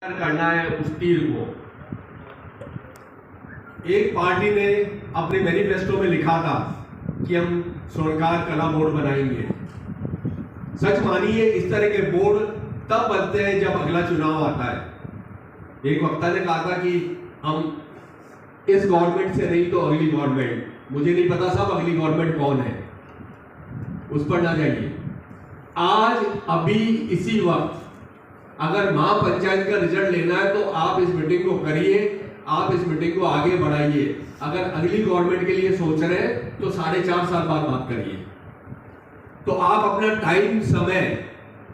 करना है उस तीर को। एक पार्टी ने अपने मैनिफेस्टो में लिखा था कि हम स्वर्णकार कला बोर्ड बनाएंगे। सच मानिए, इस तरह के बोर्ड तब बनते हैं जब अगला चुनाव आता है। एक वक्ता ने कहा था कि हम इस गवर्नमेंट से नहीं तो अगली गवर्नमेंट, मुझे नहीं पता साहब अगली गवर्नमेंट कौन है, उस पर ना जाइए। आज अभी इसी वक्त अगर महापंचायत का रिजल्ट लेना है तो आप इस मीटिंग को करिए, आप इस मीटिंग को आगे बढ़ाइए। अगर अगली गवर्नमेंट के लिए सोच रहे हैं तो 4.5 साल बाद बात करिए। तो आप अपना टाइम, समय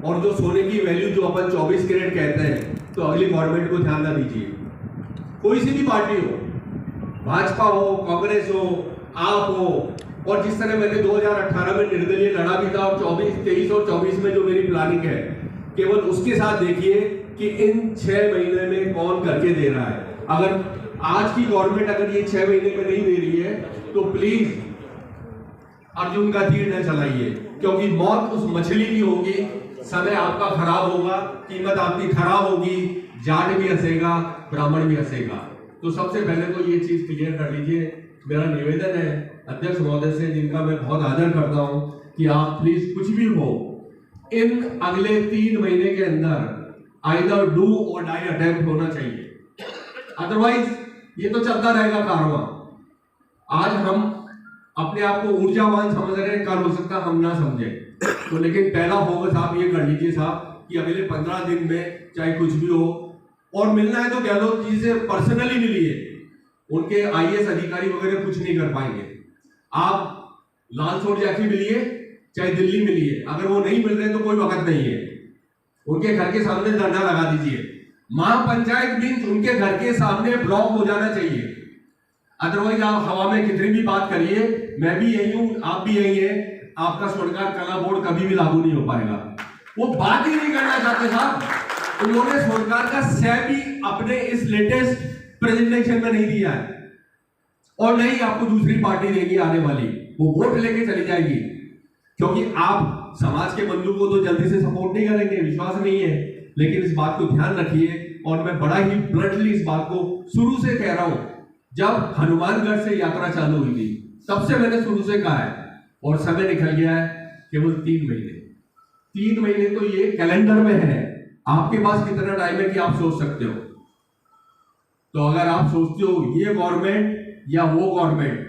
और जो सोने की वैल्यू जो अपन 24 कैरेट कहते हैं, तो अगली गवर्नमेंट को ध्यान ना दीजिए। कोई सी भी पार्टी हो, भाजपा हो, कांग्रेस हो, आप हो, और जिस तरह मैंने 2018 में निर्दलीय लड़ा भी था और 23 और 24 में जो मेरी प्लानिंग है, केवल उसके साथ देखिए कि इन 6 महीने में कौन करके दे रहा है। अगर आज की गवर्नमेंट अगर ये 6 महीने में नहीं दे रही है तो प्लीज अर्जुन का तीर न चलाइए, क्योंकि मौत उस मछली की होगी, समय आपका खराब होगा, कीमत आपकी खराब होगी, जाट भी हंसेगा, ब्राह्मण भी हंसेगा। तो सबसे पहले तो ये चीज क्लियर कर लीजिए। मेरा निवेदन है अध्यक्ष महोदय से, जिनका मैं बहुत आदर करता हूं, कि आप प्लीज कुछ भी हो, इन अगले 3 महीने के अंदर आइदर डू और डाई अटेम्प्ट होना चाहिए। अदरवाइज ये तो चलता रहेगा कारवां। आज हम अपने आप को ऊर्जावान समझ रहे हैं, कल हो सकता हम ना समझे तो, लेकिन पहला फोकस आप ये कर लीजिए साहब कि अगले 15 दिन में चाहे कुछ भी हो, और मिलना है तो गहलोत जी से पर्सनली मिलिए। उनके IAS अधिकारी वगैरह कुछ नहीं कर पाएंगे। आप लाल सोट जाके मिलिए, चाहे दिल्ली मिलिए, अगर वो नहीं मिल रहे तो कोई वक्त नहीं है। उनके घर के सामने धरना लगा दीजिए। महापंचायत मीन्स उनके घर के सामने ब्लॉक हो जाना चाहिए। अदरवाइज आप हवा में कितनी भी बात करिए, मैं भी यही हूं, आप भी यही है, आपका स्वर्णकार कला बोर्ड कभी भी लागू नहीं हो पाएगा। वो बात ही नहीं करना चाहते साहब। उन्होंने स्वर्णकार का सह भी अपने इस लेटेस्ट प्रेजेंटेशन में नहीं दिया है, और नहीं आपको दूसरी पार्टी देगी आने वाली, वो वोट लेके चली जाएगी, क्योंकि आप समाज के बंधु को तो जल्दी से सपोर्ट नहीं करेंगे, विश्वास नहीं है। लेकिन इस बात को ध्यान रखिए, और मैं बड़ा ही ब्लंटली इस बात को शुरू से कह रहा हूं। जब हनुमानगढ़ से यात्रा चालू हुई थी तब से मैंने शुरू से कहा है, और समय निकल गया है केवल 3 महीने। 3 महीने तो ये कैलेंडर में है, आपके पास कितना टाइम है कि आप सोच सकते हो। तो अगर आप सोचते हो ये गवर्नमेंट या वो गवर्नमेंट,